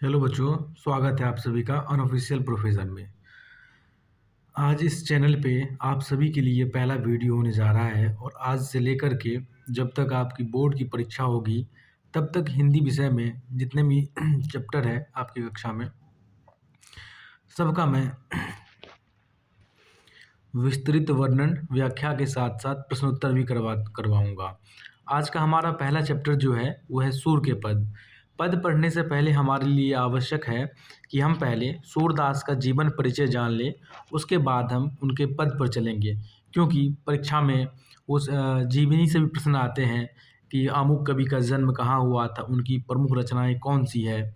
Hello बच्चों, स्वागत है आप सभी का अनऑफिशियल प्रोफेसर में। आज इस चैनल पे आप सभी के लिए पहला वीडियो होने जा रहा है और आज से लेकर के जब तक आपकी बोर्ड की परीक्षा होगी तब तक हिंदी विषय में जितने भी चैप्टर है आपकी कक्षा में सबका मैं विस्तृत वर्णन व्याख्या के साथ साथ प्रश्नोत्तर भी करवाऊंगा। आज का हमारा पहला चैप्टर जो है वो है सूर के पद। पद पढ़ने से पहले हमारे लिए आवश्यक है कि हम पहले सूरदास का जीवन परिचय जान लें, उसके बाद हम उनके पद पर चलेंगे। क्योंकि परीक्षा में उस जीवनी से भी प्रश्न आते हैं कि अमुक कवि का जन्म कहाँ हुआ था, उनकी प्रमुख रचनाएं कौन सी है।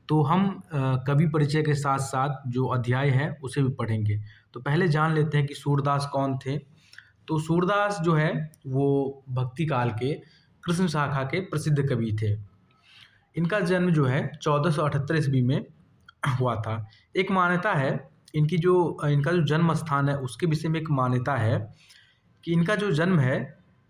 तो हम कवि परिचय के साथ साथ जो अध्याय है उसे भी पढ़ेंगे। तो पहले जान लेते हैं कि सूरदास कौन थे। तो सूरदास जो है वो भक्ति काल के कृष्ण शाखा के प्रसिद्ध कवि थे। इनका जन्म जो है 1478 ईस्वी में हुआ था। एक मान्यता है इनका जो जन्म स्थान है उसके विषय में एक मान्यता है कि इनका जो जन्म है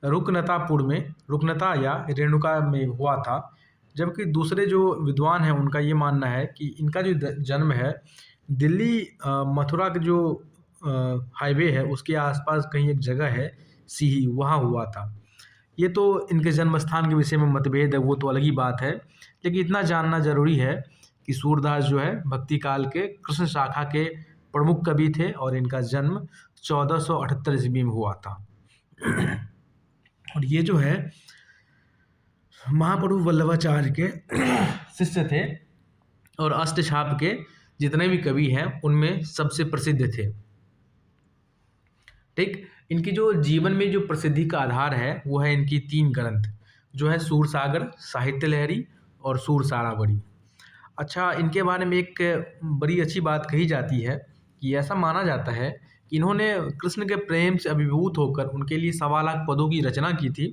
रुकनतापुर में, रुकनता या रेणुका में हुआ था। जबकि दूसरे जो विद्वान हैं उनका ये मानना है कि इनका जो जन्म है दिल्ली मथुरा के जो हाईवे है उसके आसपास कहीं एक जगह है सीही, वहाँ हुआ था। ये तो इनके जन्म स्थान के विषय में मतभेद है, वो तो अलग ही बात है। लेकिन इतना जानना जरूरी है कि सूरदास जो है भक्ति काल के कृष्ण शाखा के प्रमुख कवि थे और इनका जन्म 1478 ईस्वी में हुआ था। और ये जो है महाप्रभु वल्लभाचार्य के शिष्य थे और अष्टछाप के जितने भी कवि हैं उनमें सबसे प्रसिद्ध थे। ठीक, इनकी जो जीवन में जो प्रसिद्धि का आधार है वो है इनकी 3 ग्रंथ जो है सूरसागर, साहित्य लहरी और सूर सारावली। अच्छा, इनके बारे में एक बड़ी अच्छी बात कही जाती है कि ऐसा माना जाता है कि इन्होंने कृष्ण के प्रेम से अभिभूत होकर उनके लिए 1.25 लाख पदों की रचना की थी,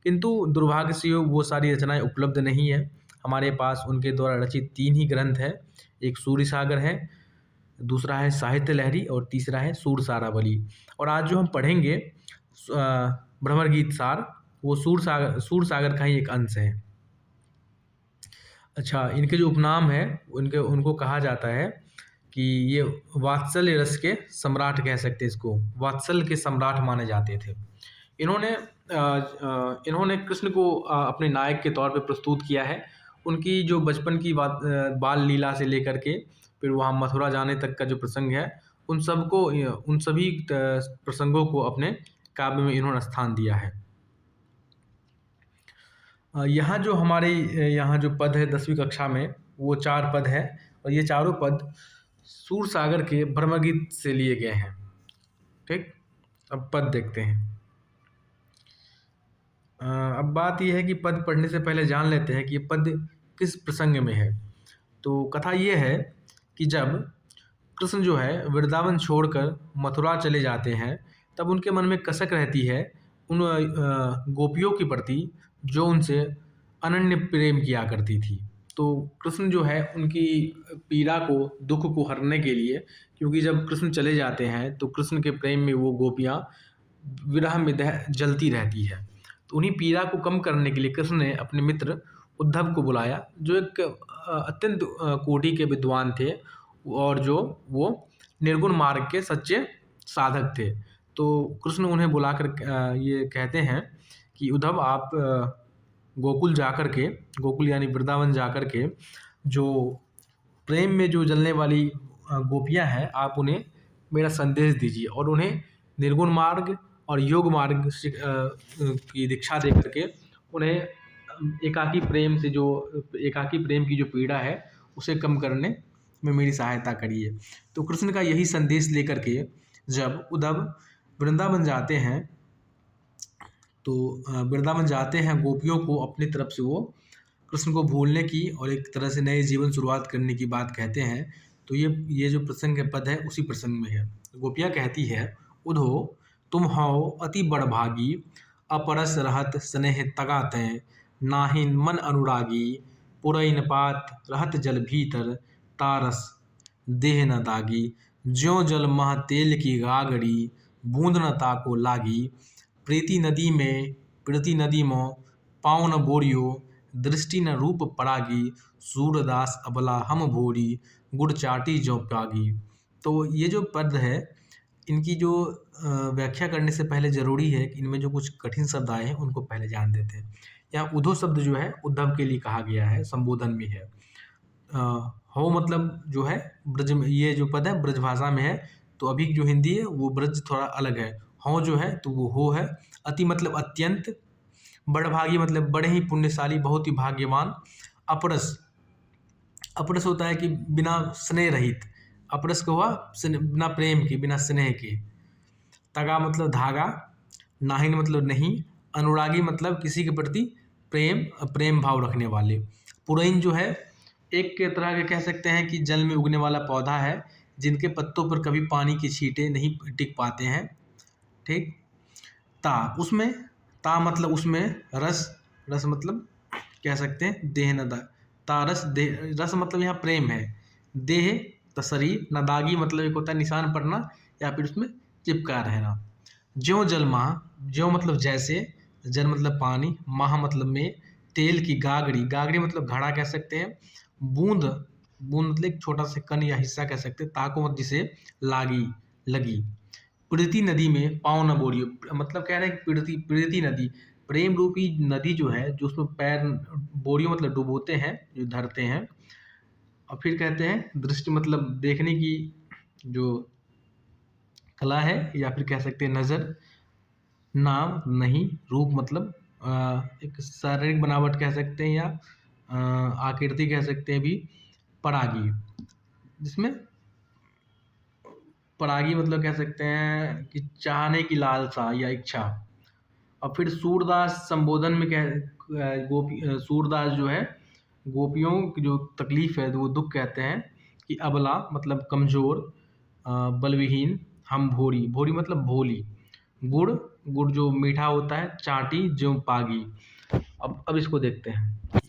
किंतु दुर्भाग्य से वो सारी रचनाएं उपलब्ध नहीं है। हमारे पास उनके द्वारा रचित 3 ही ग्रंथ है। एक सूरसागर है, दूसरा है साहित्य लहरी और तीसरा है सूर सारावली। और आज जो हम पढ़ेंगे भ्रमर गीत सार, वो सूर सागर का ही एक अंश है। अच्छा, इनके जो उपनाम है उनको कहा जाता है कि ये वात्सल्य रस के सम्राट कह सकते हैं, इसको वात्सल्य के सम्राट माने जाते थे। इन्होंने कृष्ण को अपने नायक के तौर पे प्रस्तुत किया है। उनकी जो बचपन की बाल लीला से लेकर के फिर वहाँ मथुरा जाने तक का जो प्रसंग है उन सभी प्रसंगों को अपने काव्य में इन्होंने स्थान दिया है। यहाँ जो हमारे यहाँ जो पद है 10वीं कक्षा में वो 4 पद है और ये चारों पद सूरसागर के भ्रमगीत से लिए गए हैं। ठीक, अब पद देखते हैं। अब बात यह है कि पद पढ़ने से पहले जान लेते हैं कि ये पद किस प्रसंग में है। तो कथा ये है कि जब कृष्ण जो है वृंदावन छोड़कर मथुरा चले जाते हैं तब उनके मन में कसक रहती है उन गोपियों के प्रति जो उनसे अनन्य प्रेम किया करती थी। तो कृष्ण जो है उनकी पीड़ा को, दुख को हरने के लिए, क्योंकि जब कृष्ण चले जाते हैं तो कृष्ण के प्रेम में वो गोपियाँ विरह में जलती रहती है। तो उन्हीं पीड़ा को कम करने के लिए कृष्ण ने अपने मित्र उद्धव को बुलाया, जो एक अत्यंत कोटि के विद्वान थे और जो वो निर्गुण मार्ग के सच्चे साधक थे। तो कृष्ण उन्हें बुलाकर ये कहते हैं कि उद्धव, आप गोकुल जाकर के, गोकुल यानी वृंदावन जाकर के जो प्रेम में जो जलने वाली गोपियां हैं, आप उन्हें मेरा संदेश दीजिए और उन्हें निर्गुण मार्ग और योग मार्ग की दीक्षा दे करके उन्हें एकाकी प्रेम की जो पीड़ा है उसे कम करने में मेरी सहायता करिए। तो कृष्ण का यही संदेश लेकर के जब उद्धव वृंदावन जाते हैं तो वृंदावन जाते हैं, गोपियों को अपनी तरफ से वो कृष्ण को भूलने की और एक तरह से नए जीवन शुरुआत करने की बात कहते हैं। तो ये जो प्रसंग है, पद है, उसी प्रसंग में है। गोपियाँ कहती है, उधो तुम हो अति बड़भागी, अपरस रहत स्नेह तगा तैं, नाहिन मन अनुरागी, पुरैन पात रहत जल भीतर, तारस देह न दागी, ज्यों जल मह तेल की गागड़ी, बूंद न ताको लागी, प्रीति नदी में पाँव न बोरियो, दृष्टि न रूप परागी, सूरदास अबला हम भोरी, गुड़ चाटी ज्यों प्यागी। तो ये जो पद है, इनकी जो व्याख्या करने से पहले ज़रूरी है कि इनमें जो कुछ कठिन शब्द आए हैं उनको पहले जान देते हैं। यहाँ उद्धव शब्द जो है उद्धव के लिए कहा गया है, संबोधन में है। हो मतलब जो है ब्रज में, ये जो पद है ब्रज भाषा में है, तो अभी जो हिंदी है वो ब्रज थोड़ा अलग है। हो जो है तो वो हो है। अति मतलब अत्यंत। बड़भागी मतलब बड़े ही पुण्यशाली, बहुत ही भाग्यवान। अपरस, अपरस होता है कि बिना स्नेह रहित। अपरस का हुआ बिना प्रेम के, बिना स्नेह के। तगा मतलब धागा। नाहिन मतलब नहीं। अनुरागी मतलब किसी के प्रति प्रेम भाव रखने वाले। पुरैन जो है एक के तरह के कह सकते हैं कि जल में उगने वाला पौधा है, जिनके पत्तों पर कभी पानी की छींटे नहीं टिक पाते हैं। ठीक। ता, उसमें, ता मतलब उसमें, रस, रस मतलब कह सकते हैं देह नदा। तारस देह, रस मतलब यहाँ प्रेम है। देह तो शरीर, नदागी मतलब एक होता है निशान पड़ना या फिर उसमें चिपका रहना। ज्यों जल माह, ज्यों मतलब जैसे, जल मतलब पानी, माह मतलब में, तेल की गागड़ी, गागड़ी मतलब घड़ा कह सकते हैं। बूंद, बूंद मतलब एक छोटा सा कण या हिस्सा कह सकते हैं। ताको मत जिसे लागी, लगी। प्रीति नदी में पाँव न बोरियो, मतलब कह रहे हैं कि प्रीति, प्रीति नदी, प्रेम रूपी नदी जो है, जो उसमें पैर बोरियो मतलब डुबोते हैं, जो धरते हैं। और फिर कहते हैं दृष्टि मतलब देखने की जो कला है, या फिर कह सकते हैं नज़र। नाम नहीं। रूप मतलब एक शारीरिक बनावट कह सकते हैं, या आकृति कह सकते हैं भी। परागी, जिसमें परागी मतलब कह सकते हैं कि चाहने की लालसा या इच्छा। और फिर सूरदास संबोधन में सूरदास जो है गोपियों की जो तकलीफ है, वो दुख कहते हैं कि अबला मतलब कमज़ोर, बलविहीन, हम भोरी, भोरी मतलब भोली, गुड़, गुड़ जो मीठा होता है, चाटी जो पागी। अब इसको देखते हैं।